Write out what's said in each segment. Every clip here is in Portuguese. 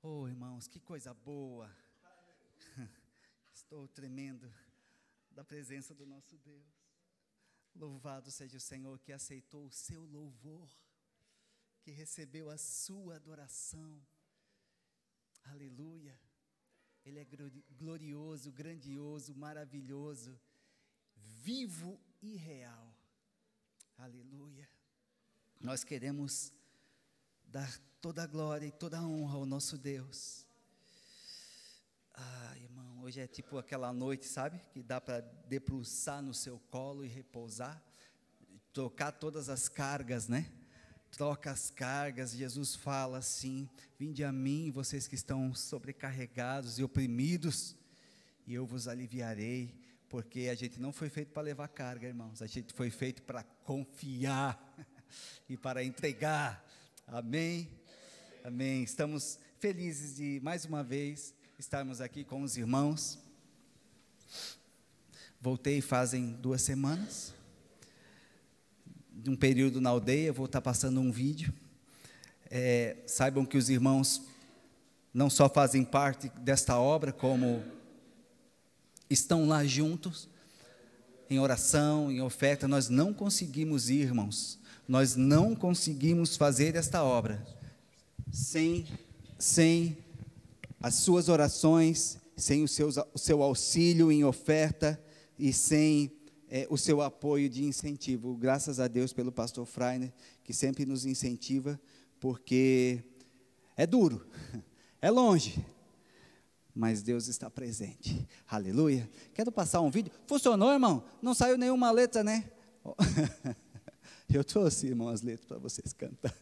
Oh, irmãos, que coisa boa. Estou tremendo da presença do nosso Deus. Louvado seja o Senhor que aceitou o seu louvor, que recebeu a sua adoração. Aleluia. Ele é glorioso, grandioso, maravilhoso, vivo e real. Aleluia. Nós queremos dar toda a glória e toda a honra ao nosso Deus. Irmão, hoje é tipo aquela noite, sabe? Que dá para debruçar no seu colo e repousar. Trocar todas as cargas, né? Troca as cargas. Jesus fala assim: vinde a mim, vocês que estão sobrecarregados e oprimidos, e eu vos aliviarei. Porque a gente não foi feito para levar carga, irmãos. A gente foi feito para confiar e para entregar. Amém? Amém. Estamos felizes de, mais uma vez, estarmos aqui com os irmãos. Voltei fazem 2 semanas. De um período na aldeia, vou estar passando um vídeo. Saibam que os irmãos não só fazem parte desta obra, como estão lá juntos, em oração, em oferta. Nós não conseguimos ir, irmãos. Nós não conseguimos fazer esta obra sem as suas orações, sem o seu auxílio em oferta e sem o seu apoio de incentivo. Graças a Deus pelo pastor Freiner, que sempre nos incentiva, porque é duro, é longe, mas Deus está presente. Aleluia. Quero passar um vídeo. Funcionou, irmão? Não saiu nenhuma letra, né? Eu trouxe, irmão, as letras para vocês cantar.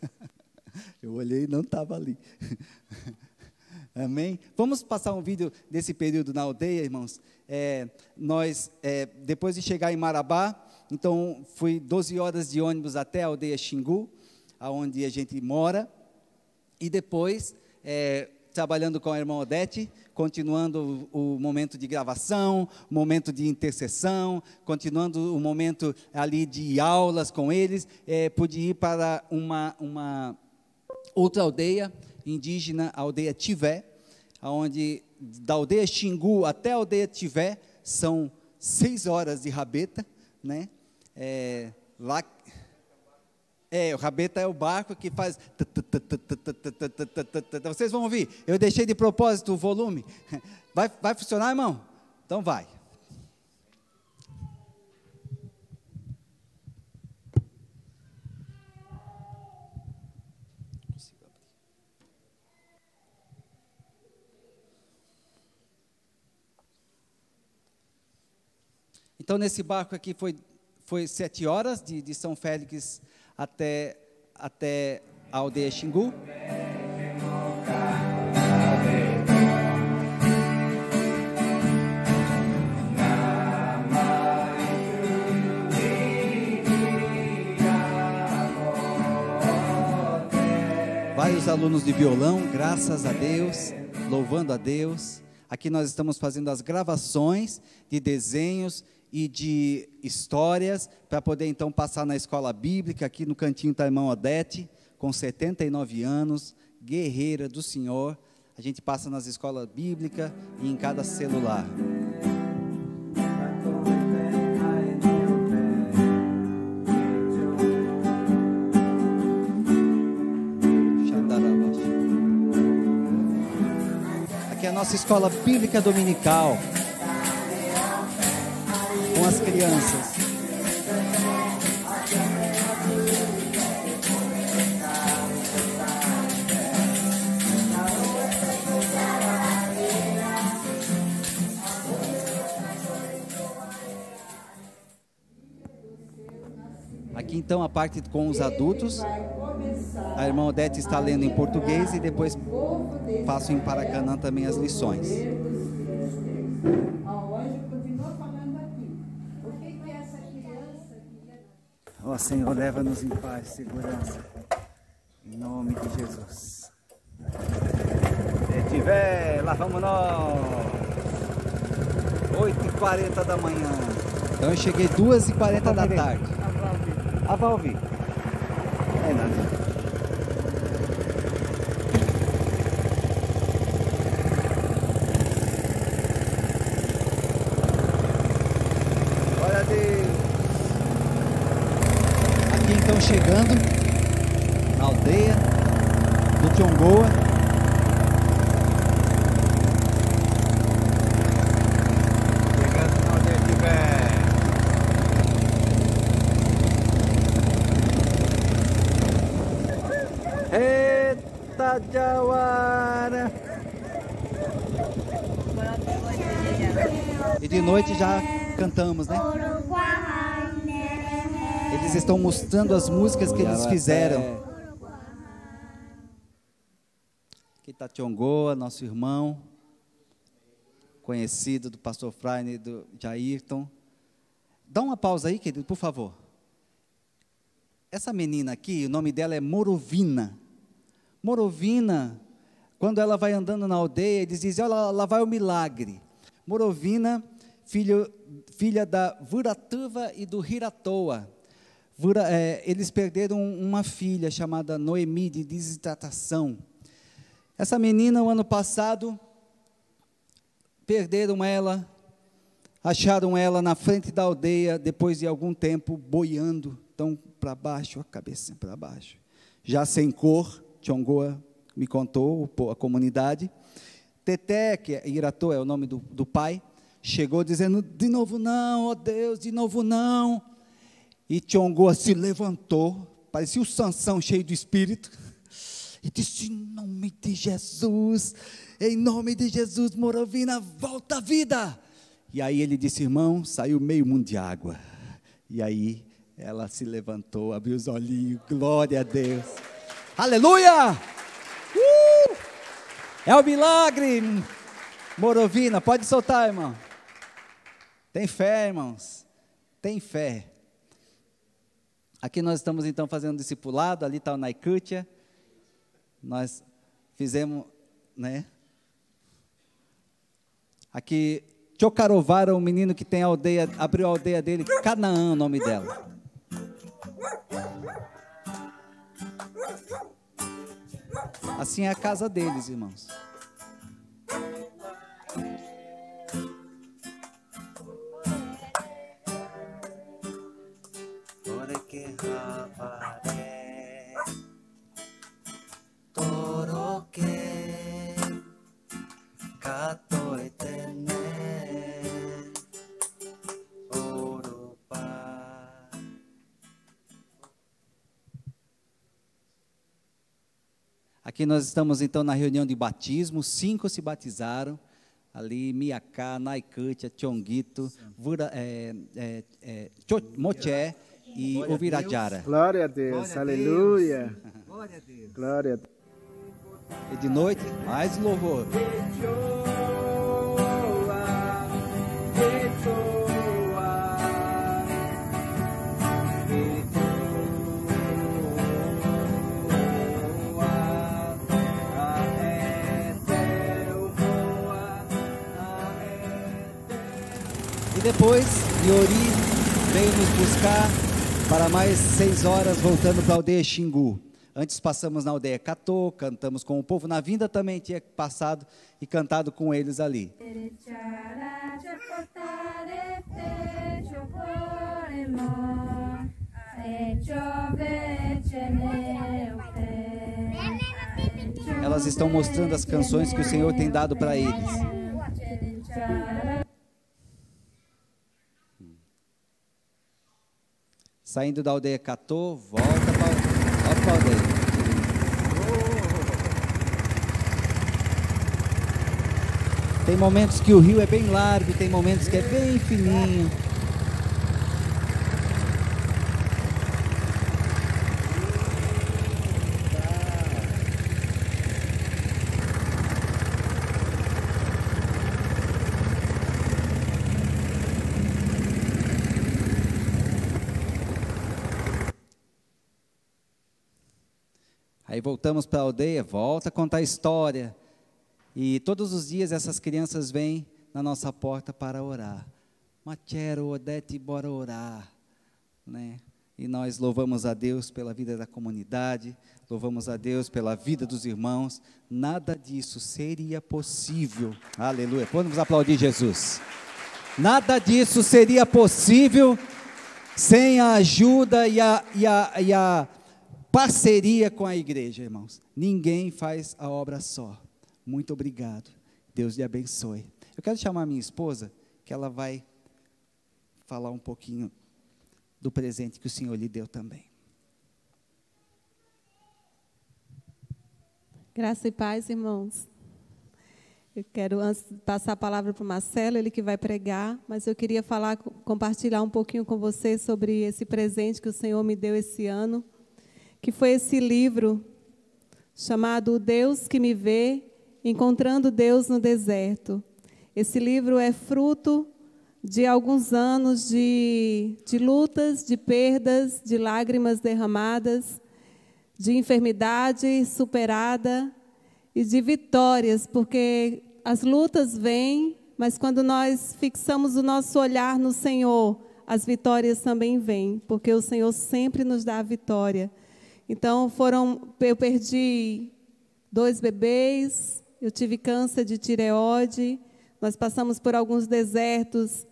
Eu olhei e não estava ali. Amém? Vamos passar um vídeo desse período na aldeia, irmãos. Nós, depois de chegar em Marabá, então fui 12 horas de ônibus até a aldeia Xingu, aonde a gente mora, e depois, trabalhando com a irmã Odete, continuando o momento de gravação, o momento de intercessão, continuando o momento ali de aulas com eles, pude ir para uma outra aldeia indígena, a aldeia Tivé, onde da aldeia Xingu até a aldeia Tivé são 6 horas de rabeta, né? Lá, o rabeta é o barco que faz. Vocês vão ouvir. Eu deixei de propósito o volume. Vai funcionar, irmão? Então vai. Então, nesse barco aqui foi 7 horas de São Félix até a aldeia Xingu. Vários alunos de violão, graças a Deus, louvando a Deus. Aqui nós estamos fazendo as gravações de desenhos e de histórias, para poder então passar na escola bíblica. Aqui no cantinho está a irmã Odete, com 79 anos, guerreira do Senhor. A gente passa nas escolas bíblicas e em cada celular. Aqui é a nossa escola bíblica dominical, com as crianças. Aqui então a parte com os adultos. A irmã Odete está lendo em português e depois passo em Paracanã também as lições. Ó Senhor, leva-nos em paz, segurança, em nome de Jesus. Se tiver, lá vamos nós, 8h40 da manhã. Então eu cheguei 2h40 da tarde. A Valvi. É nada. do Tiongoa. Chegando na aldeia de Bé. Eita Jawara! E de noite já cantamos, né? Eles estão mostrando as músicas que eles fizeram. Aqui está Tiongoa, nosso irmão, conhecido do pastor Fraine e do Jairton. Dá uma pausa aí, querido, por favor. Essa menina aqui, o nome dela é Morovina. Morovina, quando ela vai andando na aldeia, eles dizem, olha, lá vai o milagre. Morovina, filha da Vuratuva e do Hiratoa. Eles perderam uma filha chamada Noemi, de desidratação. Essa menina, o ano passado, perderam ela, acharam ela na frente da aldeia, depois de algum tempo, boiando, então, para baixo, a cabeça para baixo. Já sem cor, Tiongoa me contou, a comunidade. Teté, que é Hiratoa, é o nome do pai, chegou dizendo, de novo não, ó Deus, de novo não. E Tiongoa se levantou, parecia o Sansão cheio de espírito, e disse, em nome de Jesus, Morovina, volta à vida. E aí ele disse, irmão, saiu meio mundo de água. E aí ela se levantou, abriu os olhinhos, glória a Deus. Aleluia! É o milagre, Morovina, pode soltar, irmão. Tem fé, irmãos, tem fé. Aqui nós estamos então fazendo discipulado, ali está o Naikutia, nós fizemos, né? Aqui, Chocarovara, um menino que tem a aldeia, abriu a aldeia dele, Canaã, o nome dela. Assim é a casa deles, irmãos. Aqui nós estamos então na reunião de batismo, 5 se batizaram, ali Miacá, Naikutia, Chonguito, Moché e Uvirajara. Glória a Deus, aleluia. Glória a Deus. Glória a Deus. E de noite, mais louvor. E depois, Iori veio nos buscar para mais 6 horas, voltando para a aldeia Xingu. Antes passamos na aldeia Catô, cantamos com o povo. Na vinda também tinha passado e cantado com eles ali. Elas estão mostrando as canções que o Senhor tem dado para eles. Saindo da aldeia Catô, volta para a aldeia. Tem momentos que o rio é bem largo, tem momentos que é bem fininho. Aí voltamos para a aldeia, volta a contar a história. E todos os dias essas crianças vêm na nossa porta para orar. Machero, Odete, bora orar. Né? E nós louvamos a Deus pela vida da comunidade, louvamos a Deus pela vida dos irmãos. Nada disso seria possível. Aleluia. Vamos aplaudir Jesus. Nada disso seria possível sem a ajuda e a parceria com a igreja, irmãos. Ninguém faz a obra só. Muito obrigado. Deus lhe abençoe. Eu quero chamar a minha esposa, que ela vai falar um pouquinho do presente que o Senhor lhe deu também. Graça e paz, irmãos. Eu quero passar a palavra para o Marcelo, ele que vai pregar, mas eu queria compartilhar um pouquinho com vocês sobre esse presente que o Senhor me deu esse ano, que foi esse livro chamado O Deus que me vê, Encontrando Deus no Deserto. Esse livro é fruto de alguns anos de lutas, de perdas, de lágrimas derramadas, de enfermidade superada e de vitórias, porque as lutas vêm, mas quando nós fixamos o nosso olhar no Senhor, as vitórias também vêm, porque o Senhor sempre nos dá a vitória. Então, eu perdi 2 bebês, eu tive câncer de tireoide, nós passamos por alguns desertos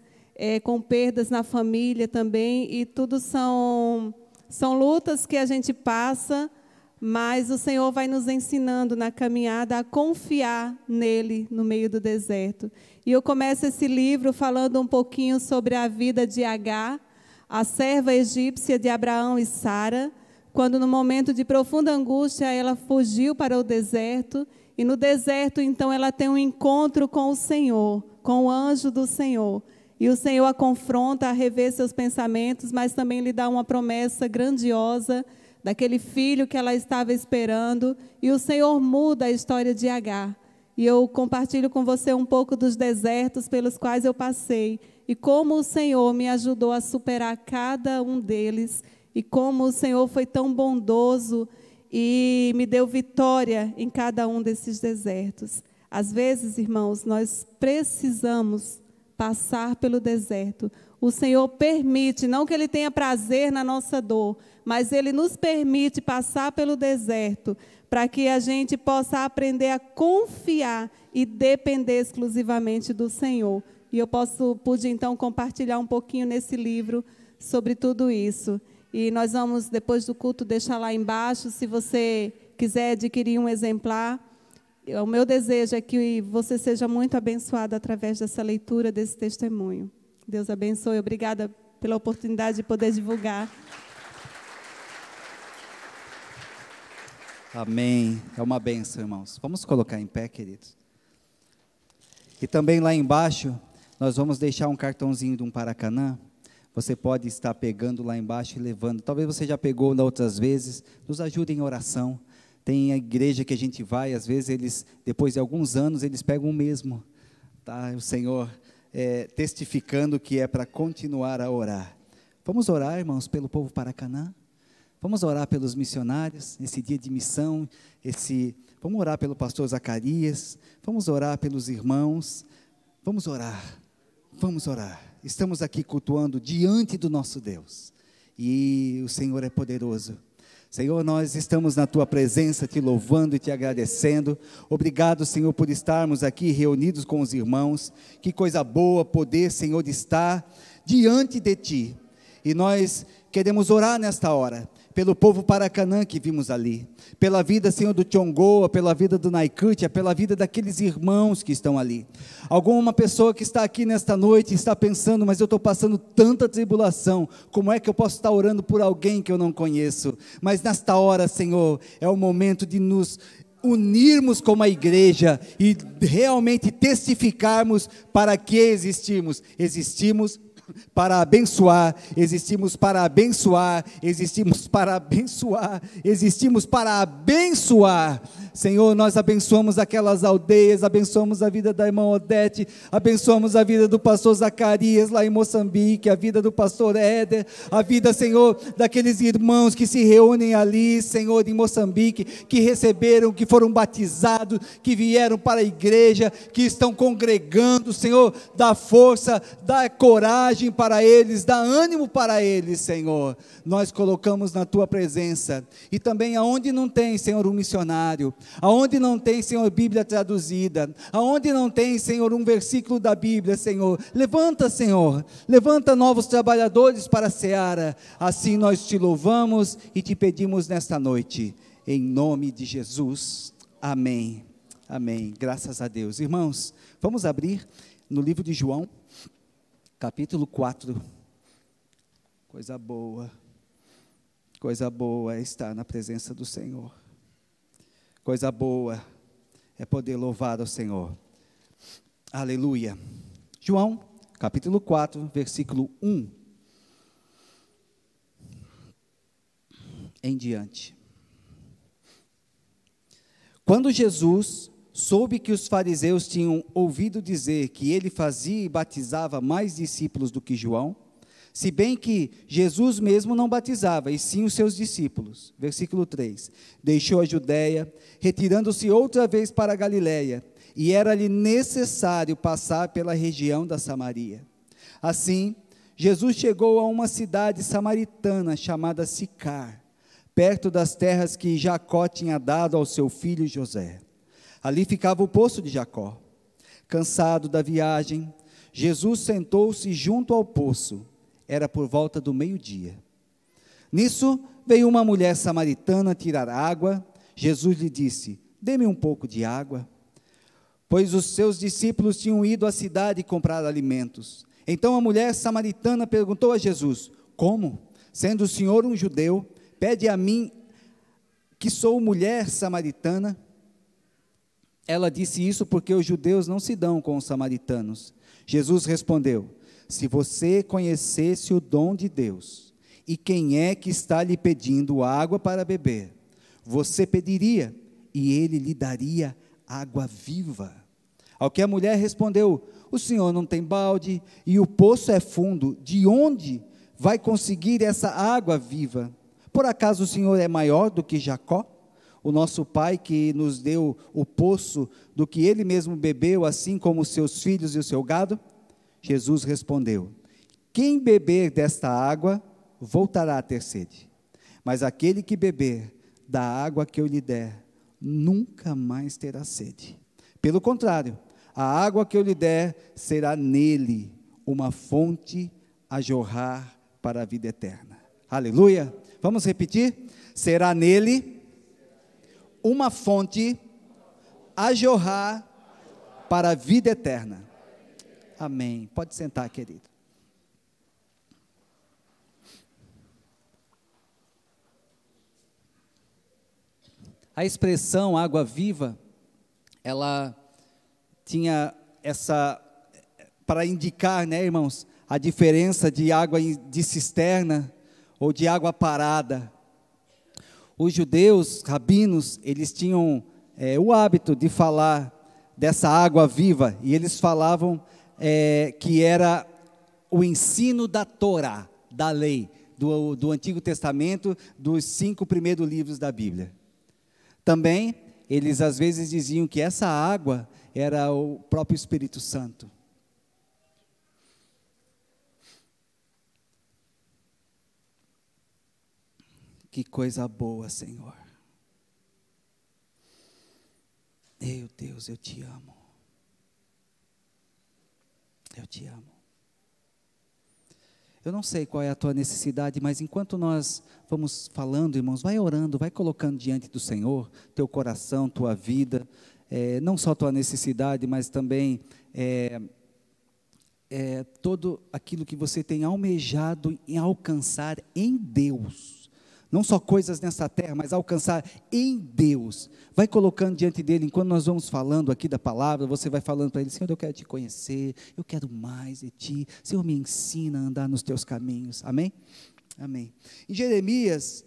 com perdas na família também, e tudo são lutas que a gente passa, mas o Senhor vai nos ensinando na caminhada a confiar nele no meio do deserto. E eu começo esse livro falando um pouquinho sobre a vida de Agar, a serva egípcia de Abraão e Sara, quando no momento de profunda angústia ela fugiu para o deserto, e no deserto então ela tem um encontro com o Senhor, com o anjo do Senhor. E o Senhor a confronta a rever seus pensamentos, mas também lhe dá uma promessa grandiosa daquele filho que ela estava esperando, e o Senhor muda a história de Agar. E eu compartilho com você um pouco dos desertos pelos quais eu passei, e como o Senhor me ajudou a superar cada um deles, e como o Senhor foi tão bondoso e me deu vitória em cada um desses desertos. Às vezes, irmãos, nós precisamos passar pelo deserto. O Senhor permite, não que Ele tenha prazer na nossa dor, mas Ele nos permite passar pelo deserto para que a gente possa aprender a confiar e depender exclusivamente do Senhor. E eu pude então compartilhar um pouquinho nesse livro sobre tudo isso. E nós vamos, depois do culto, deixar lá embaixo, se você quiser adquirir um exemplar. O meu desejo é que você seja muito abençoado através dessa leitura, desse testemunho. Deus abençoe. Obrigada pela oportunidade de poder divulgar. Amém. É uma bênção, irmãos. Vamos colocar em pé, queridos. E também lá embaixo, nós vamos deixar um cartãozinho de um Paracanã. Você pode estar pegando lá embaixo e levando. Talvez você já pegou da outras vezes. Nos ajude em oração. Tem a igreja que a gente vai, às vezes depois de alguns anos, eles pegam o mesmo. Tá? O Senhor testificando que é para continuar a orar. Vamos orar, irmãos, pelo povo Paracanã? Vamos orar pelos missionários, nesse dia de missão. Vamos orar pelo pastor Zacarias. Vamos orar pelos irmãos. Vamos orar. Vamos orar. Estamos aqui cultuando diante do nosso Deus. E o Senhor é poderoso. Senhor, nós estamos na Tua presença, te louvando e te agradecendo. Obrigado, Senhor, por estarmos aqui reunidos com os irmãos. Que coisa boa poder, Senhor, estar diante de Ti. E nós queremos orar nesta hora, pelo povo Paracanã que vimos ali, pela vida, Senhor, do Tiongoa, pela vida do Naicutia, pela vida daqueles irmãos que estão ali. Alguma pessoa que está aqui nesta noite está pensando, mas eu estou passando tanta tribulação, como é que eu posso estar orando por alguém que eu não conheço? Mas nesta hora, Senhor, é o momento de nos unirmos como a igreja e realmente testificarmos para que existimos. Existimos para abençoar, existimos para abençoar, existimos para abençoar, existimos para abençoar. Senhor, nós abençoamos aquelas aldeias, abençoamos a vida da irmã Odete, abençoamos a vida do pastor Zacarias lá em Moçambique, a vida do pastor Éder, a vida, Senhor, daqueles irmãos que se reúnem ali, Senhor, em Moçambique, que receberam, que foram batizados, que vieram para a igreja, que estão congregando. Senhor, dá força, dá coragem para eles, dá ânimo para eles, Senhor. Nós colocamos na Tua presença, e também aonde não tem, Senhor, um missionário, Aonde não tem, Senhor, Bíblia traduzida, aonde não tem, Senhor, um versículo da Bíblia, Senhor, levanta, Senhor, levanta novos trabalhadores para a seara. Assim nós te louvamos e te pedimos nesta noite, em nome de Jesus. Amém. Amém. Graças a Deus. Irmãos, vamos abrir no livro de João, capítulo 4. Coisa boa é estar na presença do Senhor. Coisa boa é poder louvar ao Senhor. Aleluia. João, capítulo 4, versículo 1 em diante. Quando Jesus soube que os fariseus tinham ouvido dizer que ele fazia e batizava mais discípulos do que João, se bem que Jesus mesmo não batizava, e sim os seus discípulos. Versículo 3. Deixou a Judéia, retirando-se outra vez para a Galiléia, e era-lhe necessário passar pela região da Samaria. Assim, Jesus chegou a uma cidade samaritana chamada Sicar, perto das terras que Jacó tinha dado ao seu filho José. Ali ficava o poço de Jacó. Cansado da viagem, Jesus sentou-se junto ao poço. Era por volta do meio-dia. Nisso, veio uma mulher samaritana tirar água. Jesus lhe disse: dê-me um pouco de água. Pois os seus discípulos tinham ido à cidade comprar alimentos. Então a mulher samaritana perguntou a Jesus: como, sendo o Senhor um judeu, pede a mim, que sou mulher samaritana? Ela disse isso porque os judeus não se dão com os samaritanos. Jesus respondeu: se você conhecesse o dom de Deus, e quem é que está lhe pedindo água para beber, você pediria, e ele lhe daria água viva. Ao que a mulher respondeu: o senhor não tem balde, e o poço é fundo, de onde vai conseguir essa água viva? Por acaso o senhor é maior do que Jacó, o nosso pai, que nos deu o poço do que ele mesmo bebeu, assim como os seus filhos e o seu gado? Jesus respondeu: quem beber desta água, voltará a ter sede. Mas aquele que beber da água que eu lhe der, nunca mais terá sede. Pelo contrário, a água que eu lhe der será nele uma fonte a jorrar para a vida eterna. Aleluia. Vamos repetir? Será nele uma fonte a jorrar para a vida eterna. Amém. Pode sentar, querido. A expressão água viva, ela tinha essa, para indicar, né, irmãos, a diferença de água de cisterna ou de água parada. Os judeus, rabinos, eles tinham o hábito de falar dessa água viva, e eles falavam que era o ensino da Torá, da lei, do Antigo Testamento, dos 5 primeiros livros da Bíblia. Também, eles às vezes diziam que essa água era o próprio Espírito Santo. Que coisa boa, Senhor. Meu Deus, eu te amo. Eu te amo. Eu não sei qual é a tua necessidade, mas enquanto nós vamos falando, irmãos, vai orando, vai colocando diante do Senhor, teu coração, tua vida, não só tua necessidade, mas também todo aquilo que você tem almejado em alcançar em Deus. Não só coisas nessa terra, mas alcançar em Deus. Vai colocando diante dele, enquanto nós vamos falando aqui da palavra, você vai falando para ele: Senhor, eu quero te conhecer, eu quero mais de ti, Senhor, me ensina a andar nos teus caminhos. Amém? Amém. Em Jeremias,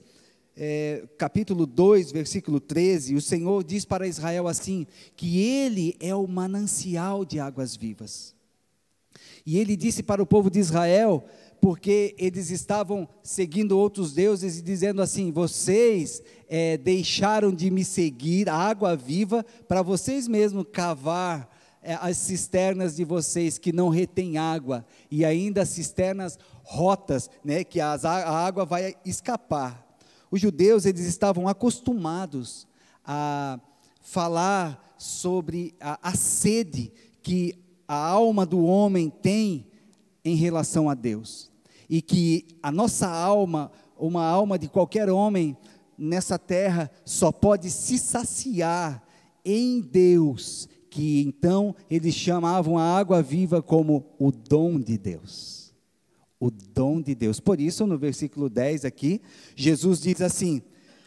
capítulo 2, versículo 13, o Senhor diz para Israel assim, que ele é o manancial de águas vivas. E ele disse para o povo de Israel, porque eles estavam seguindo outros deuses e dizendo assim: vocês deixaram de me seguir, a água viva, para vocês mesmos cavar as cisternas de vocês que não retêm água, e ainda cisternas rotas, né, que a água vai escapar. Os judeus, eles estavam acostumados a falar sobre a sede que a alma do homem tem em relação a Deus. E que a nossa alma, uma alma de qualquer homem nessa terra, só pode se saciar em Deus, que então eles chamavam a água viva como o dom de Deus. O dom de Deus. Por isso, no versículo 10 aqui, Jesus diz assim: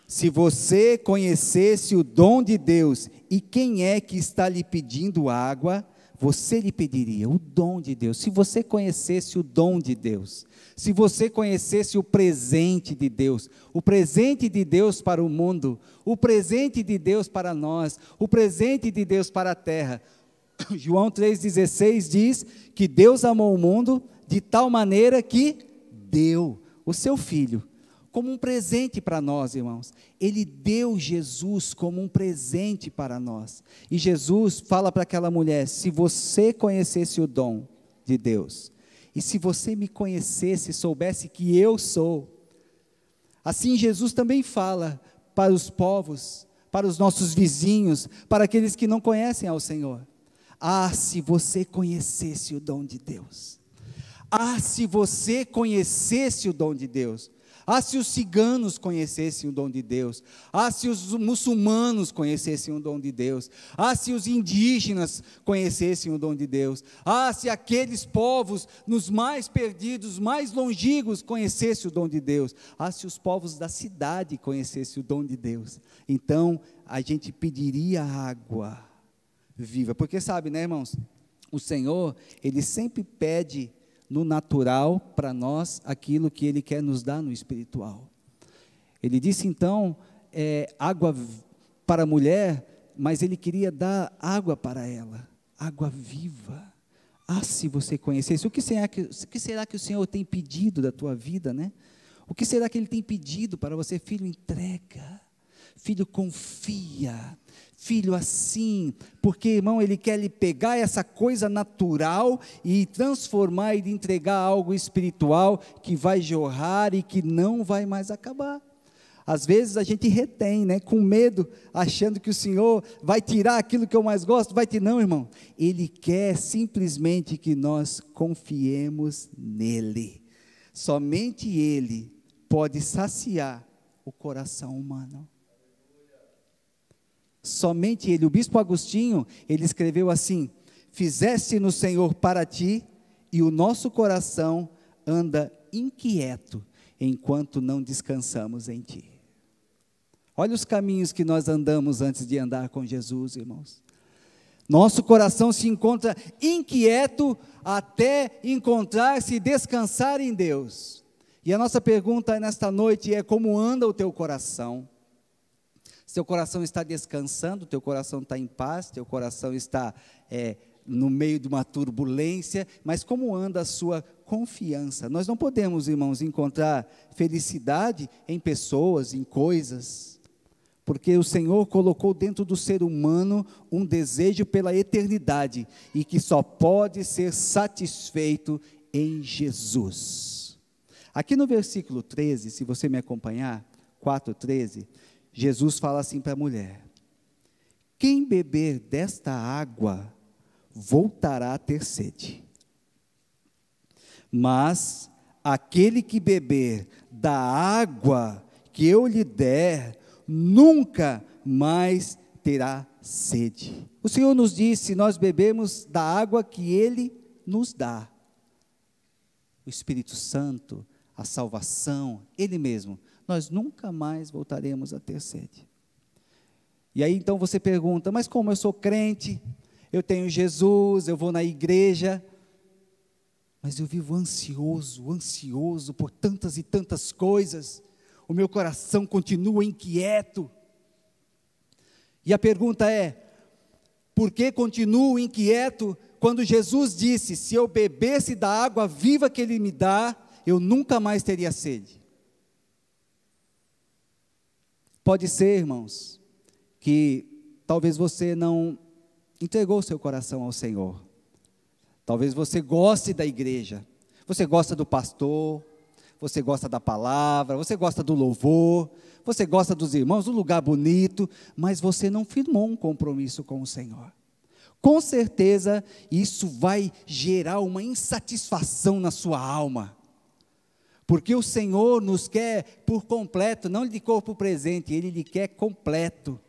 se você conhecesse o dom de Deus, e quem é que está lhe pedindo água, você lhe pediria o dom de Deus. Se você conhecesse o dom de Deus, se você conhecesse o presente de Deus, o presente de Deus para o mundo, o presente de Deus para nós, o presente de Deus para a terra. João 3,16 diz que Deus amou o mundo de tal maneira que deu o seu Filho, como um presente para nós, irmãos. Ele deu Jesus como um presente para nós. E Jesus fala para aquela mulher: se você conhecesse o dom de Deus, e se você me conhecesse, soubesse que eu sou. Assim Jesus também fala para os povos, para os nossos vizinhos, para aqueles que não conhecem ao Senhor. Ah, se você conhecesse o dom de Deus. Ah, se você conhecesse o dom de Deus. Ah, se os ciganos conhecessem o dom de Deus. Ah, se os muçulmanos conhecessem o dom de Deus. Ah, se os indígenas conhecessem o dom de Deus. Ah, se aqueles povos nos mais perdidos, mais longínquos conhecessem o dom de Deus. Ah, se os povos da cidade conhecessem o dom de Deus. Então, a gente pediria água viva. Porque sabe, né, irmãos? O Senhor, Ele sempre pede no natural para nós aquilo que Ele quer nos dar no espiritual. Ele disse então, água para a mulher, mas Ele queria dar água para ela, água viva. Ah, se você conhecesse, o que será que o Senhor tem pedido da tua vida, né? O que será que Ele tem pedido para você? Filho, entrega, filho, confia, filho, assim, porque, irmão, Ele quer lhe pegar essa coisa natural e transformar e entregar algo espiritual que vai jorrar e que não vai mais acabar. Às vezes a gente retém, né, com medo, achando que o Senhor vai tirar aquilo que eu mais gosto, não, irmão. Ele quer simplesmente que nós confiemos nele. Somente Ele pode saciar o coração humano. Somente Ele. O bispo Agostinho, ele escreveu assim: fizeste no Senhor para ti, e o nosso coração anda inquieto, enquanto não descansamos em ti. Olha os caminhos que nós andamos antes de andar com Jesus, irmãos. Nosso coração se encontra inquieto até encontrar-se e descansar em Deus. E a nossa pergunta nesta noite é: como anda o teu coração? Seu coração está descansando, teu coração está em paz, teu coração está no meio de uma turbulência, mas como anda a sua confiança? Nós não podemos, irmãos, encontrar felicidade em pessoas, em coisas, porque o Senhor colocou dentro do ser humano um desejo pela eternidade, e que só pode ser satisfeito em Jesus. Aqui no versículo 13, se você me acompanhar, 4:13, Jesus fala assim para a mulher: quem beber desta água voltará a ter sede, mas aquele que beber da água que eu lhe der, nunca mais terá sede. O Senhor nos disse: nós bebemos da água que Ele nos dá. O Espírito Santo, a salvação, Ele mesmo. Nós nunca mais voltaremos a ter sede. E aí então você pergunta: mas como eu sou crente, eu tenho Jesus, eu vou na igreja, mas eu vivo ansioso por tantas e tantas coisas, o meu coração continua inquieto. E a pergunta é: por que continuo inquieto quando Jesus disse: se eu bebesse da água viva que Ele me dá, eu nunca mais teria sede? Pode ser, irmãos, que talvez você não entregou seu coração ao Senhor. Talvez você goste da igreja, você gosta do pastor, você gosta da palavra, você gosta do louvor, você gosta dos irmãos, do lugar bonito, mas você não firmou um compromisso com o Senhor. Com certeza, isso vai gerar uma insatisfação na sua alma. Porque o Senhor nos quer por completo, não de corpo presente, Ele lhe quer completo.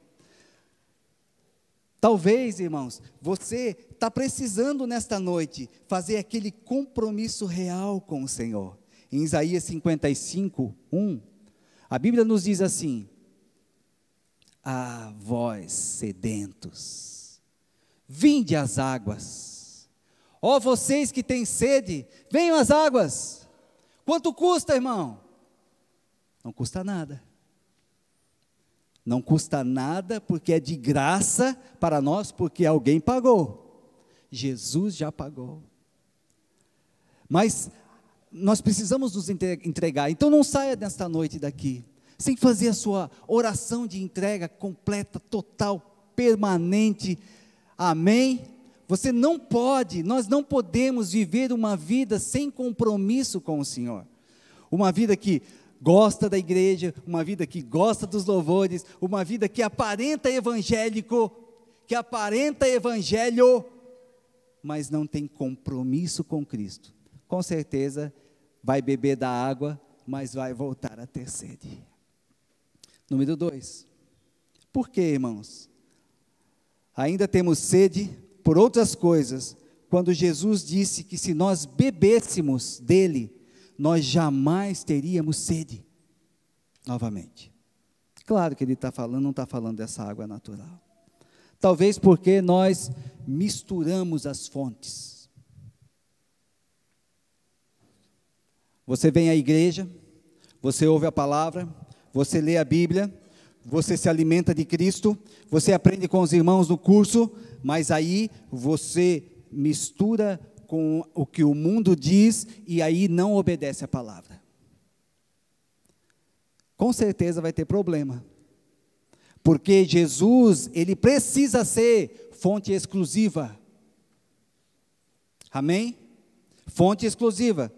Talvez, irmãos, você está precisando nesta noite fazer aquele compromisso real com o Senhor. Em Isaías 55, 1, a Bíblia nos diz assim: vós sedentos, vinde às águas. Ó vocês que têm sede, venham às águas. Quanto custa, irmão? Não custa nada. Não custa nada porque é de graça para nós, porque alguém pagou. Jesus já pagou. Mas nós precisamos nos entregar. Então não saia nesta noite daqui sem fazer a sua oração de entrega completa, total, permanente. Amém? Você não pode, nós não podemos viver uma vida sem compromisso com o Senhor. Uma vida que gosta da igreja, uma vida que gosta dos louvores, uma vida que aparenta evangélico, que aparenta evangelho, mas não tem compromisso com Cristo. Com certeza vai beber da água, mas vai voltar a ter sede. Número 2. Por quê, irmãos? Ainda temos sede por outras coisas, quando Jesus disse que se nós bebêssemos dele, nós jamais teríamos sede novamente. Claro que ele está falando, não está falando dessa água natural. Talvez porque nós misturamos as fontes. Você vem à igreja, você ouve a palavra, você lê a Bíblia, você se alimenta de Cristo, você aprende com os irmãos no curso, mas aí você mistura com o que o mundo diz e aí não obedece a palavra. Com certeza vai ter problema. Porque Jesus, ele precisa ser fonte exclusiva. Amém? Fonte exclusiva.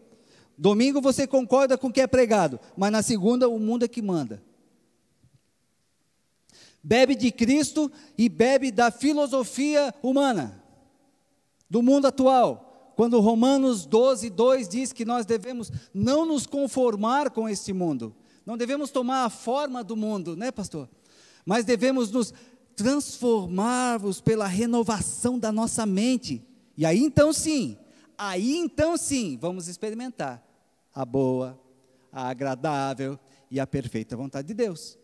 Domingo você concorda com o que é pregado, mas na segunda o mundo é que manda. Bebe de Cristo e bebe da filosofia humana, do mundo atual. Quando Romanos 12, 2 diz que nós devemos não nos conformar com este mundo, não devemos tomar a forma do mundo, né, pastor? Mas devemos nos transformarmos pela renovação da nossa mente. E aí então sim, vamos experimentar a boa, a agradável e a perfeita vontade de Deus.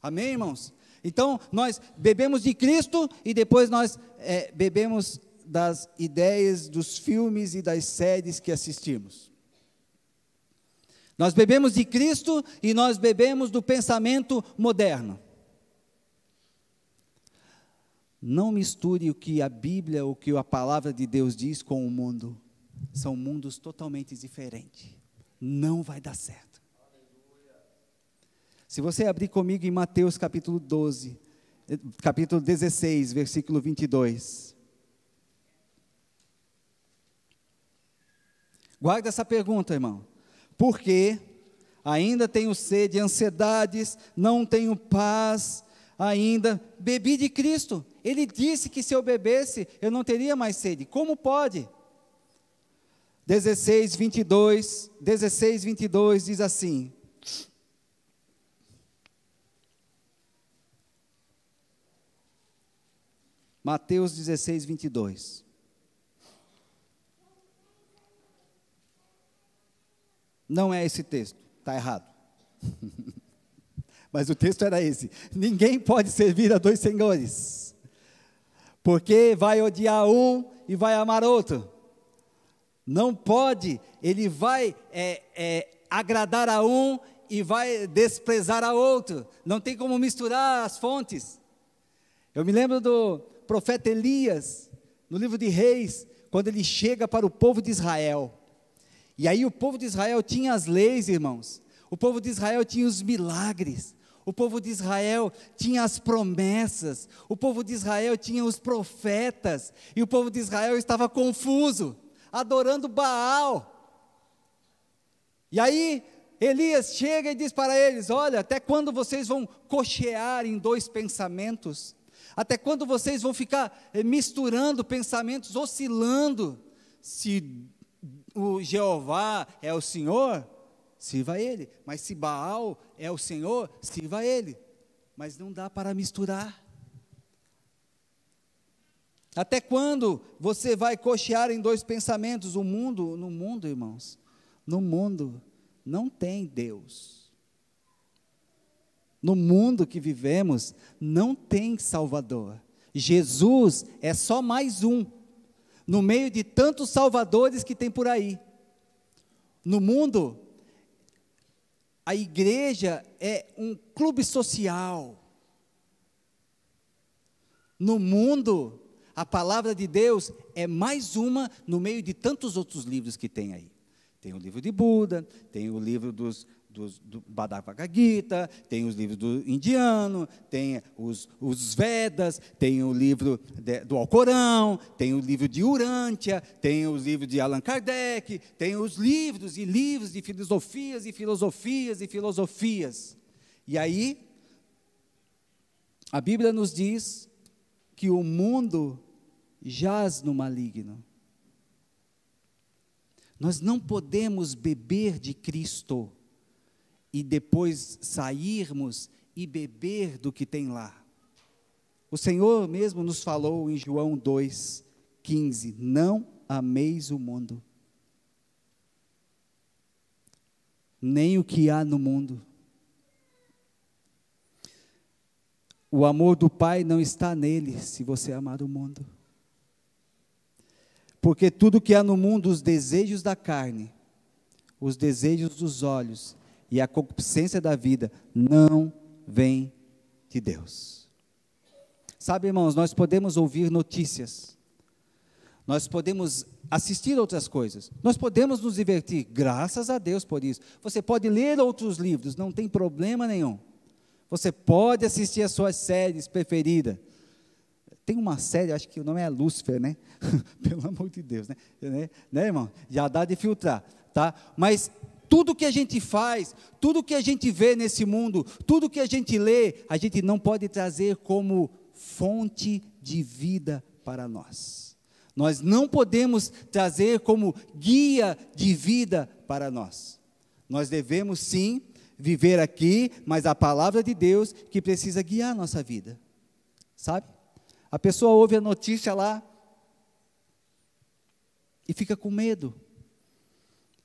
Amém, irmãos? Então, nós bebemos de Cristo e depois nós bebemos das ideias, dos filmes e das séries que assistimos. Nós bebemos de Cristo e nós bebemos do pensamento moderno. Não misture o que a Bíblia, o que a palavra de Deus diz com o mundo. São mundos totalmente diferentes. Não vai dar certo. Se você abrir comigo em Mateus capítulo 16, versículo 22. Guarda essa pergunta, irmão. Por quê? Ainda tenho sede, ansiedades, não tenho paz, ainda bebi de Cristo. Ele disse que se eu bebesse, eu não teria mais sede. Como pode? 16, 22 diz assim: Mateus 16, 22. Não é esse texto, está errado. Mas o texto era esse: ninguém pode servir a dois senhores, porque vai odiar um e vai amar outro. Não pode, ele vai agradar a um e vai desprezar a outro. Não tem como misturar as fontes. Eu me lembro do profeta Elias, no livro de Reis, quando ele chega para o povo de Israel. E aí o povo de Israel tinha as leis, irmãos. O povo de Israel tinha os milagres. O povo de Israel tinha as promessas. O povo de Israel tinha os profetas. E o povo de Israel estava confuso, adorando Baal. E aí, Elias chega e diz para eles: olha, até quando vocês vão cochear em dois pensamentos? Até quando vocês vão ficar misturando pensamentos, oscilando? Se o Jeová é o Senhor, sirva a Ele. Mas se Baal é o Senhor, sirva a Ele. Mas não dá para misturar. Até quando você vai cochear em dois pensamentos? No mundo, irmãos, no mundo não tem Deus. No mundo que vivemos, não tem Salvador. Jesus é só mais um, no meio de tantos salvadores que tem por aí. No mundo, a igreja é um clube social. No mundo, a palavra de Deus é mais uma no meio de tantos outros livros que tem aí. Tem o livro de Buda, tem o livro do Bhagavad Gita, tem os livros do indiano, tem os Vedas, tem o livro do Alcorão, tem o livro de Urântia, tem os livros de Allan Kardec, tem os livros e livros de filosofias e filosofias e filosofias. E aí, a Bíblia nos diz que o mundo jaz no maligno. Nós não podemos beber de Cristo e depois sairmos e beber do que tem lá. O Senhor mesmo nos falou em João 2,15: não ameis o mundo, nem o que há no mundo. O amor do Pai não está nele, se você amar o mundo. Porque tudo que há no mundo, os desejos da carne, os desejos dos olhos e a concupiscência da vida, não vem de Deus. Sabe, irmãos, nós podemos ouvir notícias, nós podemos assistir outras coisas, nós podemos nos divertir, graças a Deus por isso. Você pode ler outros livros, não tem problema nenhum. Você pode assistir as suas séries preferidas. Tem uma série, acho que o nome é Lúcifer, né? Pelo amor de Deus, né, irmão? Já dá de filtrar, tá? Mas tudo que a gente faz, tudo que a gente vê nesse mundo, tudo que a gente lê, a gente não pode trazer como fonte de vida para nós. Nós não podemos trazer como guia de vida para nós. Nós devemos sim viver aqui, mas a palavra de Deus que precisa guiar a nossa vida, sabe? A pessoa ouve a notícia lá e fica com medo.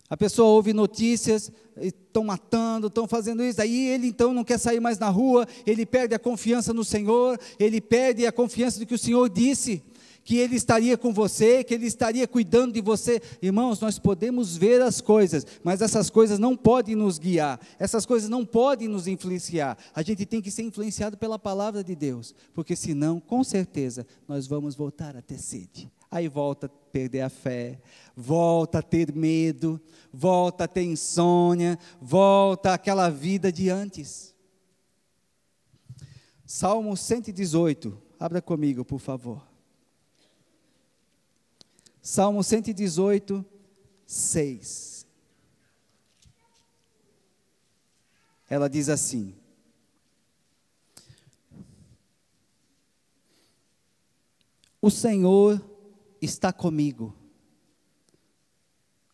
A pessoa ouve notícias, estão matando, estão fazendo isso, aí ele então não quer sair mais na rua, ele perde a confiança no Senhor, ele perde a confiança de que o Senhor disse, que Ele estaria com você, que Ele estaria cuidando de você. Irmãos, nós podemos ver as coisas, mas essas coisas não podem nos guiar, essas coisas não podem nos influenciar. A gente tem que ser influenciado pela palavra de Deus, porque senão, com certeza, nós vamos voltar a ter sede. Aí volta a perder a fé, volta a ter medo, volta a ter insônia, volta àquela vida de antes. Salmo 118, abra comigo, por favor. Salmo 118, 6. Ela diz assim: o Senhor está comigo,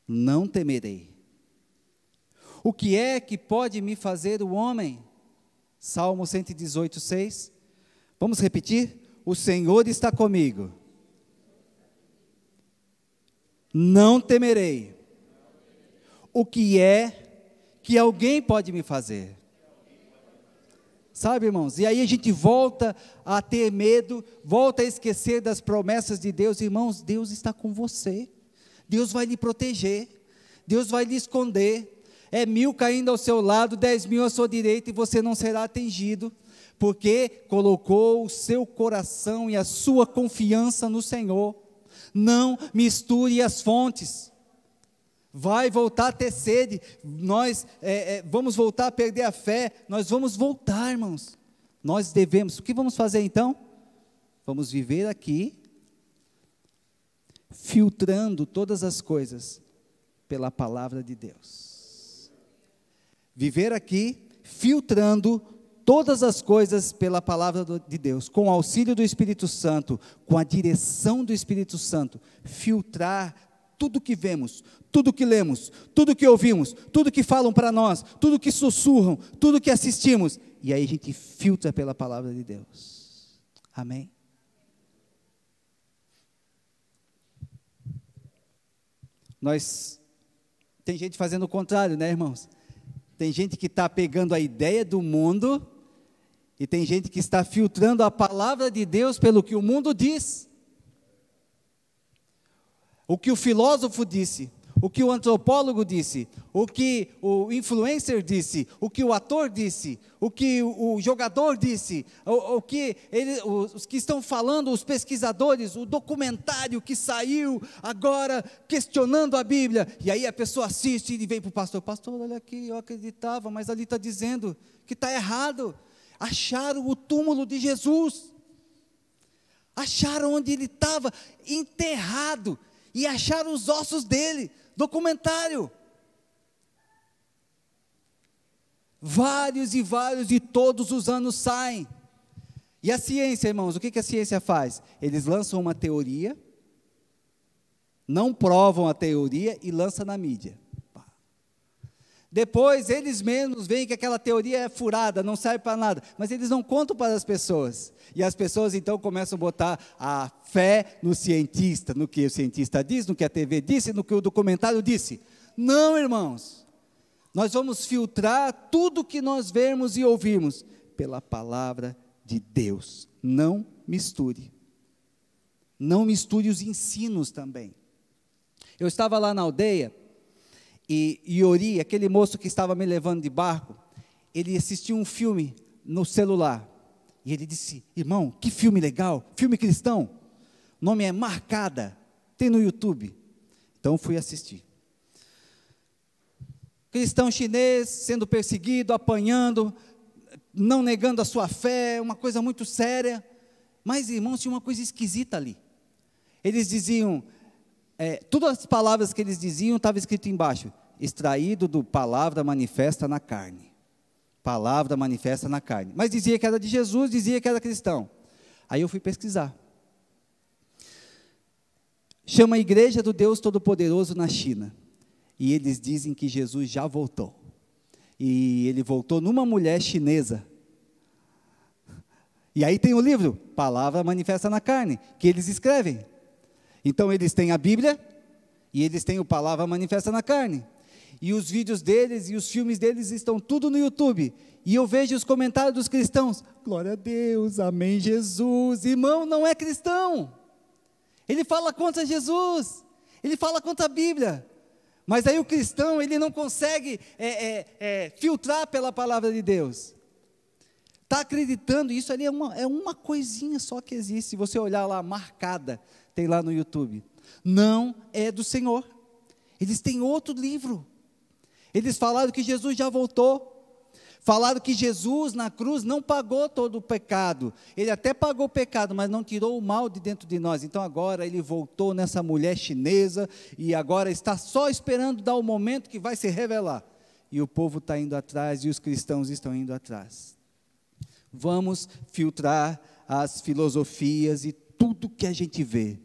não temerei. O que é que pode me fazer o homem? Salmo 118, 6. Vamos repetir? O Senhor está comigo, não temerei. O que é que alguém pode me fazer? Sabe, irmãos? E aí a gente volta a ter medo, volta a esquecer das promessas de Deus. Irmãos, Deus está com você. Deus vai lhe proteger. Deus vai lhe esconder. É 1000 caindo ao seu lado, 10.000 à sua direita, e você não será atingido, porque colocou o seu coração e a sua confiança no Senhor. Não misture as fontes. Vai voltar a ter sede. Nós vamos voltar a perder a fé. Nós vamos voltar, irmãos. Nós devemos. O que vamos fazer então? Vamos viver aqui, filtrando todas as coisas pela palavra de Deus. viver aqui filtrando todas as coisas pela palavra de Deus, com o auxílio do Espírito Santo, com a direção do Espírito Santo, filtrar tudo que vemos, tudo que lemos, tudo que ouvimos, tudo que falam para nós, tudo que sussurram, tudo que assistimos, e aí a gente filtra pela palavra de Deus. Amém? Tem gente fazendo o contrário, né, irmãos? Tem gente que está pegando a ideia do mundo, e tem gente que está filtrando a palavra de Deus pelo que o mundo diz. O que o filósofo disse, o que o antropólogo disse, o que o influencer disse, o que o ator disse, o que o jogador disse, os que estão falando, os pesquisadores, o documentário que saiu agora questionando a Bíblia, e aí a pessoa assiste e vem para o pastor, olha aqui, eu acreditava, mas ali está dizendo que está errado. Acharam o túmulo de Jesus, acharam onde ele estava enterrado, e acharam os ossos dele. Documentário. Vários e vários, e todos os anos saem. E a ciência, irmãos, o que a ciência faz? Eles lançam uma teoria, não provam a teoria e lançam na mídia. Depois eles mesmos veem que aquela teoria é furada, não serve para nada, mas eles não contam para as pessoas, e as pessoas então começam a botar a fé no cientista, no que o cientista diz, no que a TV disse, no que o documentário disse. Não, irmãos, nós vamos filtrar tudo que nós vermos e ouvirmos pela palavra de Deus. Não misture os ensinos também. Eu estava lá na aldeia, e Iori, aquele moço que estava me levando de barco, ele assistiu um filme no celular, e ele disse, irmão, que filme legal, filme cristão, o nome é Marcada, tem no YouTube. Então fui assistir. Cristão chinês sendo perseguido, apanhando, não negando a sua fé, uma coisa muito séria, mas irmãos, tinha uma coisa esquisita ali. Eles diziam, todas as palavras que eles diziam, estava escrito embaixo, extraído do palavra manifesta na carne. Palavra manifesta na carne. Mas dizia que era de Jesus, dizia que era cristão. Aí eu fui pesquisar. Chama a Igreja do Deus Todo-Poderoso na China. E eles dizem que Jesus já voltou. E ele voltou numa mulher chinesa. E aí tem o livro, Palavra Manifesta na Carne, que eles escrevem. Então eles têm a Bíblia, e eles têm o Palavra Manifesta na Carne. E os vídeos deles e os filmes deles estão tudo no YouTube. E eu vejo os comentários dos cristãos, glória a Deus, amém Jesus. Irmão, não é cristão. Ele fala contra Jesus, ele fala contra a Bíblia. Mas aí o cristão, ele não consegue filtrar pela palavra de Deus. Está acreditando, isso ali é uma coisinha só que existe. Se você olhar lá, Marcada, tem lá no YouTube. Não é do Senhor. Eles têm outro livro. Eles falaram que Jesus já voltou. Falaram que Jesus na cruz não pagou todo o pecado. Ele até pagou o pecado, mas não tirou o mal de dentro de nós. Então agora ele voltou nessa mulher chinesa e agora está só esperando dar o momento que vai se revelar. E o povo está indo atrás e os cristãos estão indo atrás. Vamos filtrar as filosofias e tudo que a gente vê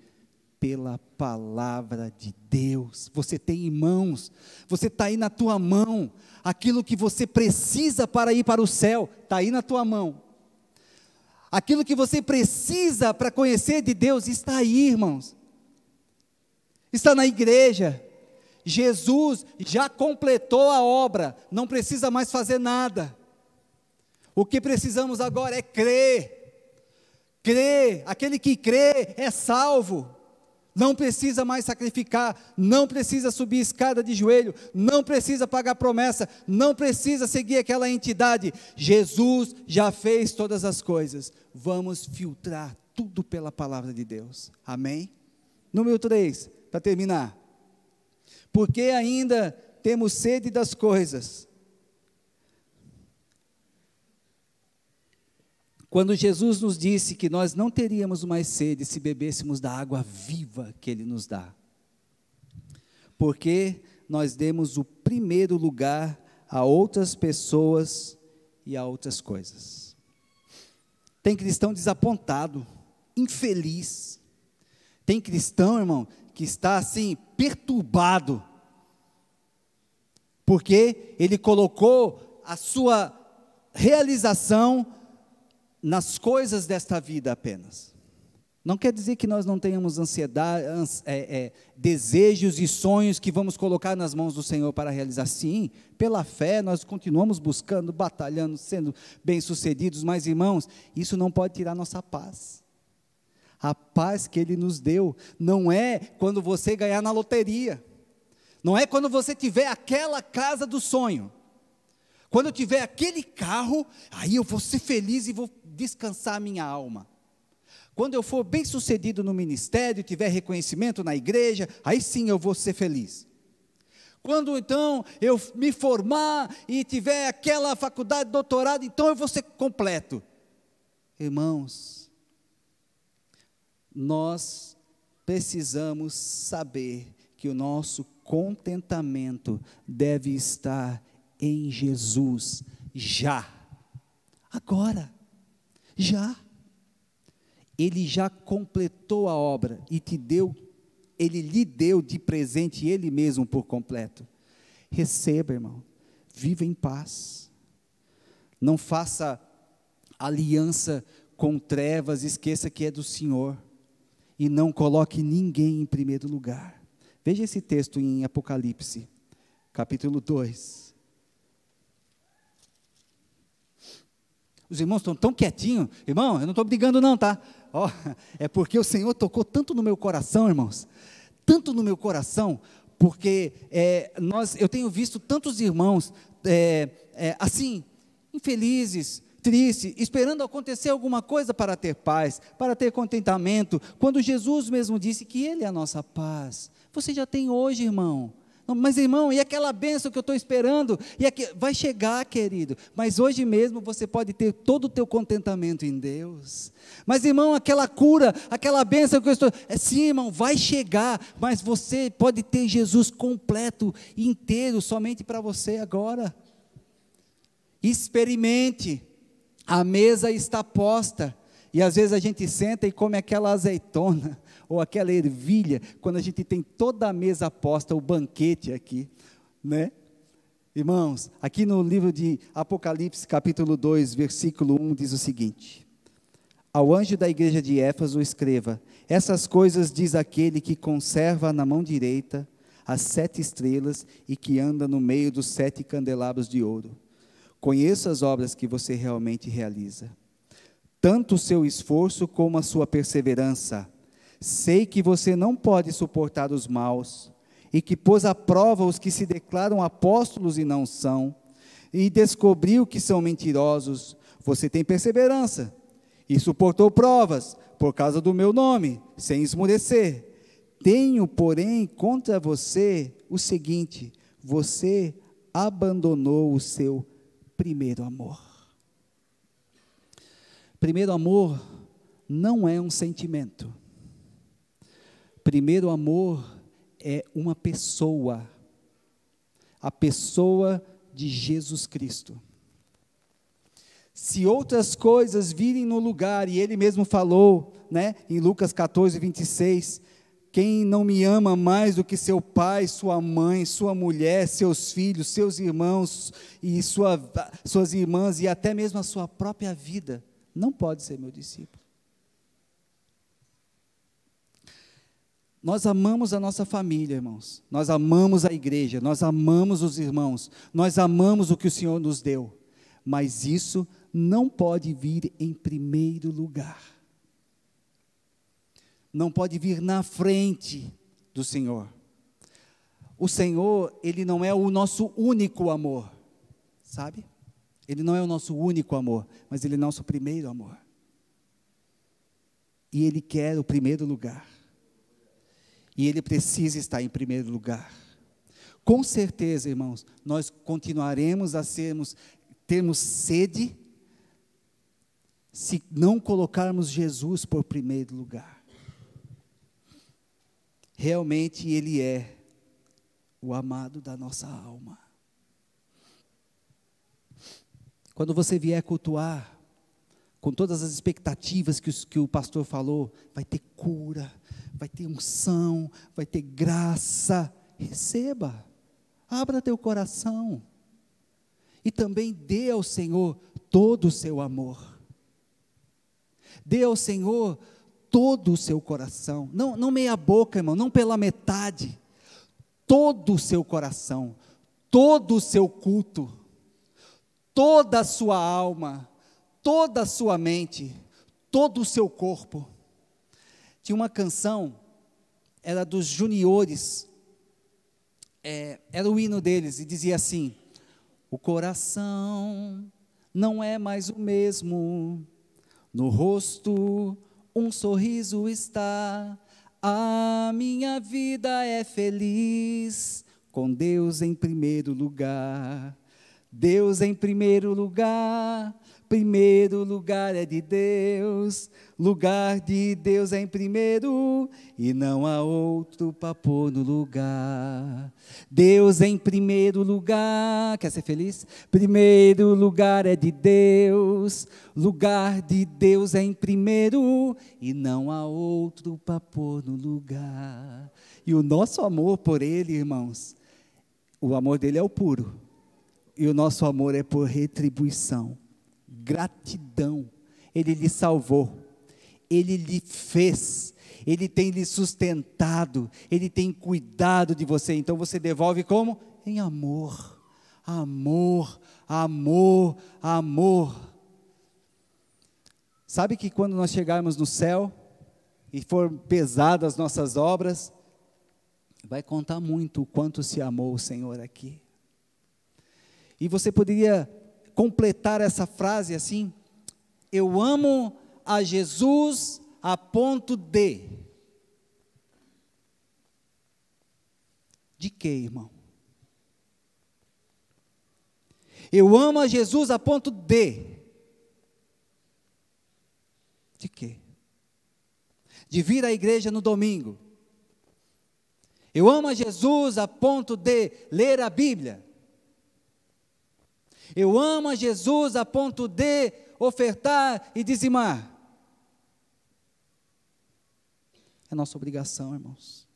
pela palavra de Deus. Você tem em mãos, você está aí na tua mão, aquilo que você precisa para ir para o céu, está aí na tua mão, aquilo que você precisa para conhecer de Deus, está aí, irmãos, está na igreja. Jesus já completou a obra, não precisa mais fazer nada. O que precisamos agora é crer, aquele que crê é salvo. Não precisa mais sacrificar, não precisa subir escada de joelho, não precisa pagar promessa, não precisa seguir aquela entidade. Jesus já fez todas as coisas. Vamos filtrar tudo pela palavra de Deus. Amém? Número 3, para terminar. Porque ainda temos sede das coisas. Quando Jesus nos disse que nós não teríamos mais sede se bebêssemos da água viva que Ele nos dá, porque nós demos o primeiro lugar a outras pessoas e a outras coisas. Tem cristão desapontado, infeliz. Tem cristão, irmão, que está assim, perturbado, porque ele colocou a sua realização nas coisas desta vida apenas. Não quer dizer que nós não tenhamos ansiedade, desejos e sonhos que vamos colocar nas mãos do Senhor para realizar. Sim, pela fé nós continuamos buscando, batalhando, sendo bem-sucedidos, mas irmãos, isso não pode tirar nossa paz. A paz que Ele nos deu não é quando você ganhar na loteria, não é quando você tiver aquela casa do sonho, quando eu tiver aquele carro, aí eu vou ser feliz e vou descansar a minha alma. Quando eu for bem sucedido no ministério, tiver reconhecimento na igreja, aí sim eu vou ser feliz. Quando então eu me formar e tiver aquela faculdade, doutorado, então eu vou ser completo. Irmãos, nós precisamos saber que o nosso contentamento deve estar em Jesus, já, agora, já. Ele já completou a obra e Ele lhe deu de presente Ele mesmo por completo. Receba, irmão, viva em paz, não faça aliança com trevas, esqueça que é do Senhor, e não coloque ninguém em primeiro lugar. Veja esse texto em Apocalipse, capítulo 2. Os irmãos estão tão quietinhos, irmão, eu não estou brigando não, tá? Oh, é porque o Senhor tocou tanto no meu coração, irmãos, tanto no meu coração, porque eu tenho visto tantos irmãos, assim, infelizes, tristes, esperando acontecer alguma coisa para ter paz, para ter contentamento, quando Jesus mesmo disse que Ele é a nossa paz. Você já tem hoje, irmão. Mas irmão, e aquela bênção que eu estou esperando? Vai chegar, querido, mas hoje mesmo você pode ter todo o teu contentamento em Deus. Mas irmão, aquela cura, aquela bênção que eu estou... sim, irmão, vai chegar, mas você pode ter Jesus completo, inteiro, somente para você agora. Experimente, a mesa está posta, e às vezes a gente senta e come aquela azeitona, ou aquela ervilha, quando a gente tem toda a mesa posta, o banquete aqui, né? Irmãos, aqui no livro de Apocalipse, capítulo 2, versículo 1, diz o seguinte: ao anjo da igreja de Éfeso escreva, essas coisas diz aquele que conserva na mão direita as 7 estrelas e que anda no meio dos 7 candelabros de ouro. Conheço as obras que você realmente realiza, tanto o seu esforço como a sua perseverança. Sei que você não pode suportar os maus, e que pôs à prova os que se declaram apóstolos e não são, e descobriu que são mentirosos. Você tem perseverança, e suportou provas, por causa do meu nome, sem esmorecer. Tenho, porém, contra você o seguinte: você abandonou o seu primeiro amor. Primeiro amor não é um sentimento. Primeiro amor é uma pessoa, a pessoa de Jesus Cristo. Se outras coisas virem no lugar, e Ele mesmo falou, né, em Lucas 14, 26, quem não me ama mais do que seu pai, sua mãe, sua mulher, seus filhos, seus irmãos, e suas irmãs, e até mesmo a sua própria vida, não pode ser meu discípulo. Nós amamos a nossa família, irmãos, nós amamos a igreja, nós amamos os irmãos, nós amamos o que o Senhor nos deu, mas isso não pode vir em primeiro lugar, não pode vir na frente do Senhor. O Senhor, Ele não é o nosso único amor, sabe? Ele não é o nosso único amor, mas Ele é o nosso primeiro amor, e Ele quer o primeiro lugar. E Ele precisa estar em primeiro lugar. Com certeza, irmãos, nós continuaremos a termos sede, se não colocarmos Jesus por primeiro lugar. Realmente Ele é o amado da nossa alma. Quando você vier cultuar, com todas as expectativas que o pastor falou, vai ter cura, vai ter unção, vai ter graça. Receba, abra teu coração. E também dê ao Senhor todo o seu amor. Dê ao Senhor todo o seu coração. Não meia boca, irmão, não pela metade. Todo o seu coração, todo o seu culto, toda a sua alma, toda a sua mente, todo o seu corpo. Tinha uma canção, era dos Juniores, era o hino deles, e dizia assim: o coração não é mais o mesmo, no rosto um sorriso está, a minha vida é feliz, com Deus em primeiro lugar. Deus em primeiro lugar é de Deus, lugar de Deus é em primeiro, e não há outro para pôr no lugar. Deus em primeiro lugar, quer ser feliz? Primeiro lugar é de Deus, lugar de Deus é em primeiro, e não há outro para pôr no lugar. E o nosso amor por Ele, irmãos, o amor dele é o puro. E o nosso amor é por retribuição, gratidão. Ele lhe salvou, Ele lhe fez, Ele tem lhe sustentado, Ele tem cuidado de você. Então você devolve como? Em amor, amor, amor, amor. Sabe que quando nós chegarmos no céu, e for pesado as nossas obras, vai contar muito o quanto se amou o Senhor aqui. E você poderia completar essa frase assim: eu amo a Jesus a ponto de quê, irmão? Eu amo a Jesus a ponto de quê? De vir à igreja no domingo. Eu amo a Jesus a ponto de ler a Bíblia. Eu amo a Jesus a ponto de ofertar e dizimar. É nossa obrigação, irmãos.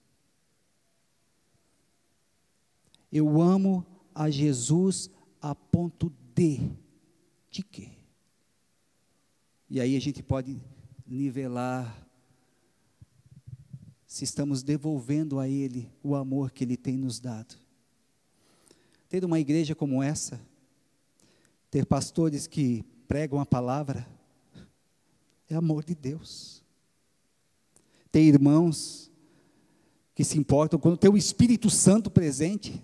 Eu amo a Jesus a ponto de quê? E aí a gente pode nivelar se estamos devolvendo a Ele o amor que Ele tem nos dado. Ter uma igreja como essa, ter pastores que pregam a palavra, é amor de Deus. Ter irmãos que se importam quando tem o Espírito Santo presente.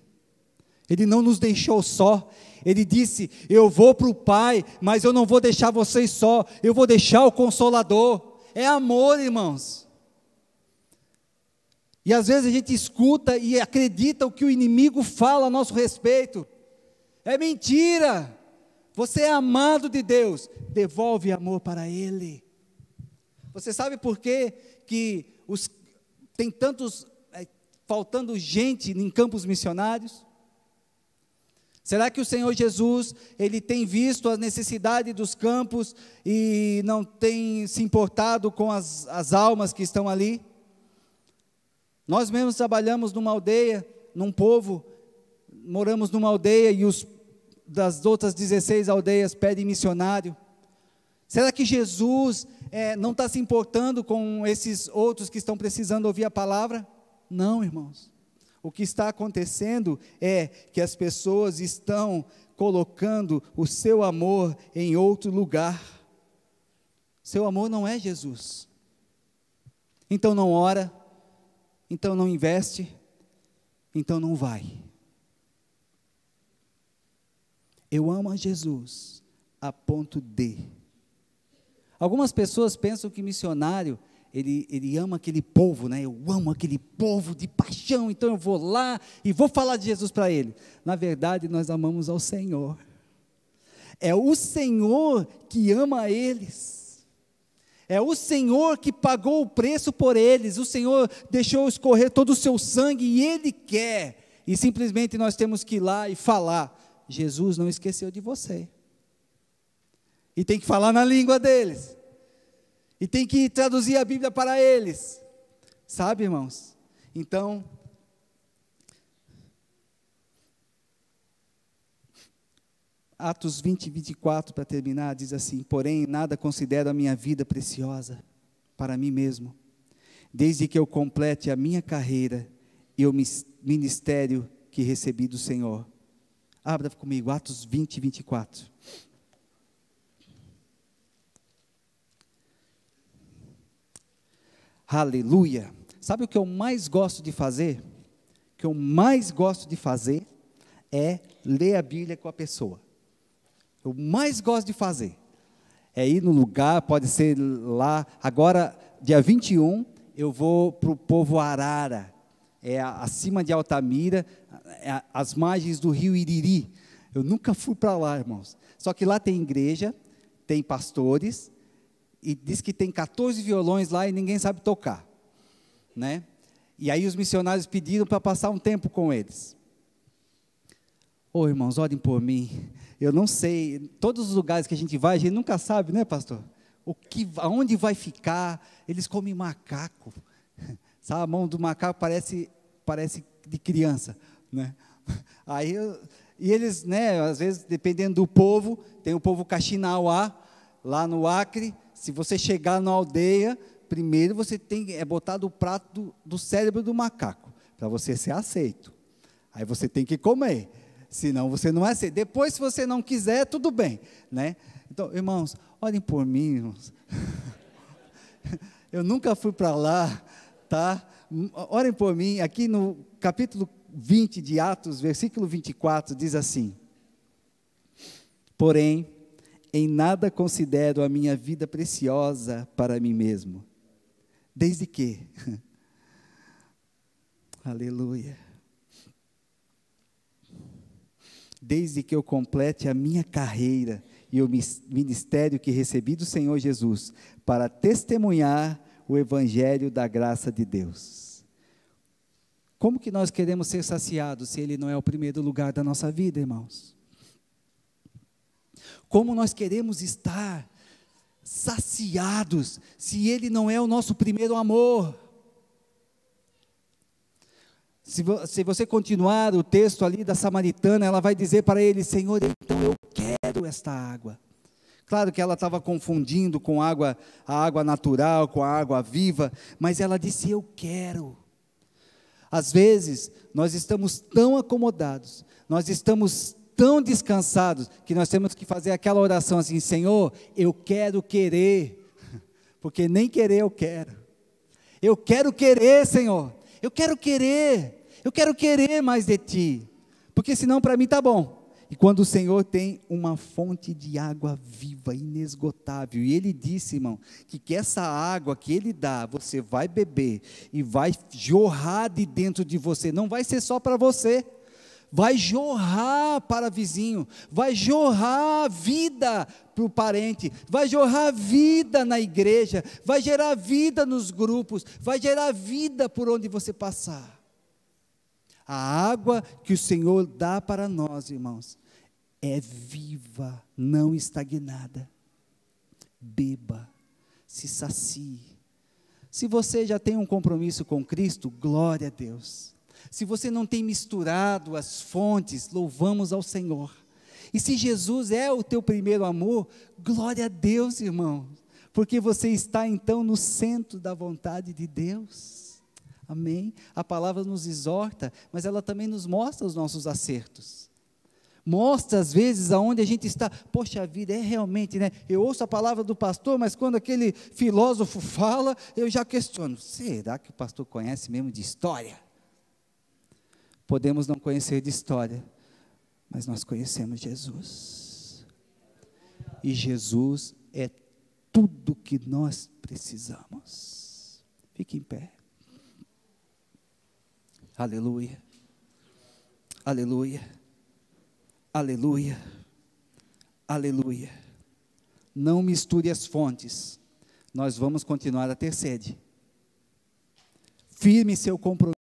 Ele não nos deixou só. Ele disse: eu vou para o Pai, mas eu não vou deixar vocês só, eu vou deixar o Consolador. É amor, irmãos. E às vezes a gente escuta e acredita o que o inimigo fala a nosso respeito. É mentira. Você é amado de Deus, devolve amor para Ele. Você sabe por quê que tem tantos, faltando gente em campos missionários? Será que o Senhor Jesus, Ele tem visto a necessidade dos campos e não tem se importado com as almas que estão ali? Nós mesmos trabalhamos numa aldeia, num povo, moramos numa aldeia e das outras 16 aldeias pedem missionário. Será que Jesus não está se importando com esses outros que estão precisando ouvir a palavra? Não, irmãos. O que está acontecendo é que as pessoas estão colocando o seu amor em outro lugar. Seu amor não é Jesus. Então não ora, então não investe, então não vai. Eu amo a Jesus a ponto de. Algumas pessoas pensam que missionário, ele ama aquele povo, né? Eu amo aquele povo de paixão, então eu vou lá e vou falar de Jesus para ele. Na verdade, nós amamos ao Senhor. É o Senhor que ama eles. É o Senhor que pagou o preço por eles. O Senhor deixou escorrer todo o seu sangue e Ele quer. E simplesmente nós temos que ir lá e falar: Jesus não esqueceu de você. E tem que falar na língua deles. E tem que traduzir a Bíblia para eles. Sabe, irmãos? Então, Atos 20, 24, para terminar, diz assim: porém, nada considero a minha vida preciosa para mim mesmo, desde que eu complete a minha carreira e o ministério que recebi do Senhor. Abra comigo, Atos 20, 24. Aleluia. Sabe o que eu mais gosto de fazer? O que eu mais gosto de fazer é ler a Bíblia com a pessoa. Eu mais gosto de fazer é ir no lugar, pode ser lá. Agora, dia 21, eu vou para o povo Arara, acima de Altamira, as margens do rio Iriri. Eu nunca fui para lá, irmãos. Só que lá tem igreja, tem pastores, e diz que tem 14 violões lá e ninguém sabe tocar, né? E aí os missionários pediram para passar um tempo com eles. Ô, irmãos, orem por mim. Eu não sei, todos os lugares que a gente vai, a gente nunca sabe, né, pastor? Aonde vai ficar? Eles comem macaco. Sabe, a mão do macaco parece de criança, né? E eles, né, às vezes, dependendo do povo, tem o povo Caxinauá, lá no Acre. Se você chegar na aldeia, primeiro você é botado o prato do cérebro do macaco, para você ser aceito. Aí você tem que comer, senão você não é aceito. Depois, se você não quiser, tudo bem, né? Então, irmãos, orem por mim, irmãos. Eu nunca fui para lá, tá? Orem por mim. Aqui no capítulo 20 de Atos, versículo 24, diz assim: porém, em nada considero a minha vida preciosa para mim mesmo, desde que, aleluia, desde que eu complete a minha carreira e o ministério que recebi do Senhor Jesus, para testemunhar o evangelho da graça de Deus. Como que nós queremos ser saciados, se Ele não é o primeiro lugar da nossa vida, irmãos? Como nós queremos estar saciados, se Ele não é o nosso primeiro amor? Se você continuar o texto ali da samaritana, ela vai dizer para ele: Senhor, então eu quero esta água. Claro que ela estava confundindo com a água natural, com a água viva, mas ela disse: eu quero. Às vezes, nós estamos tão acomodados, nós estamos tão descansados, que nós temos que fazer aquela oração assim: Senhor, eu quero querer, porque nem querer eu quero. Eu quero querer, Senhor, eu quero querer mais de Ti, porque senão para mim está bom. E quando o Senhor tem uma fonte de água viva, inesgotável, e Ele disse, irmão, que essa água que Ele dá, você vai beber, e vai jorrar de dentro de você, não vai ser só para você, vai jorrar para vizinho, vai jorrar vida para o parente, vai jorrar vida na igreja, vai gerar vida nos grupos, vai gerar vida por onde você passar. A água que o Senhor dá para nós, irmãos, é viva, não estagnada. Beba, se sacie. Se você já tem um compromisso com Cristo, glória a Deus. Se você não tem misturado as fontes, louvamos ao Senhor. E se Jesus é o teu primeiro amor, glória a Deus, irmão, porque você está então no centro da vontade de Deus. Amém? A palavra nos exorta, mas ela também nos mostra os nossos acertos. Mostra às vezes aonde a gente está. Poxa vida, é realmente, né? Eu ouço a palavra do pastor, mas quando aquele filósofo fala, eu já questiono: será que o pastor conhece mesmo de história? Podemos não conhecer de história, mas nós conhecemos Jesus. E Jesus é tudo que nós precisamos. Fique em pé. Aleluia. Aleluia. Aleluia, aleluia. Não misture as fontes, nós vamos continuar a ter sede. Firme seu compromisso.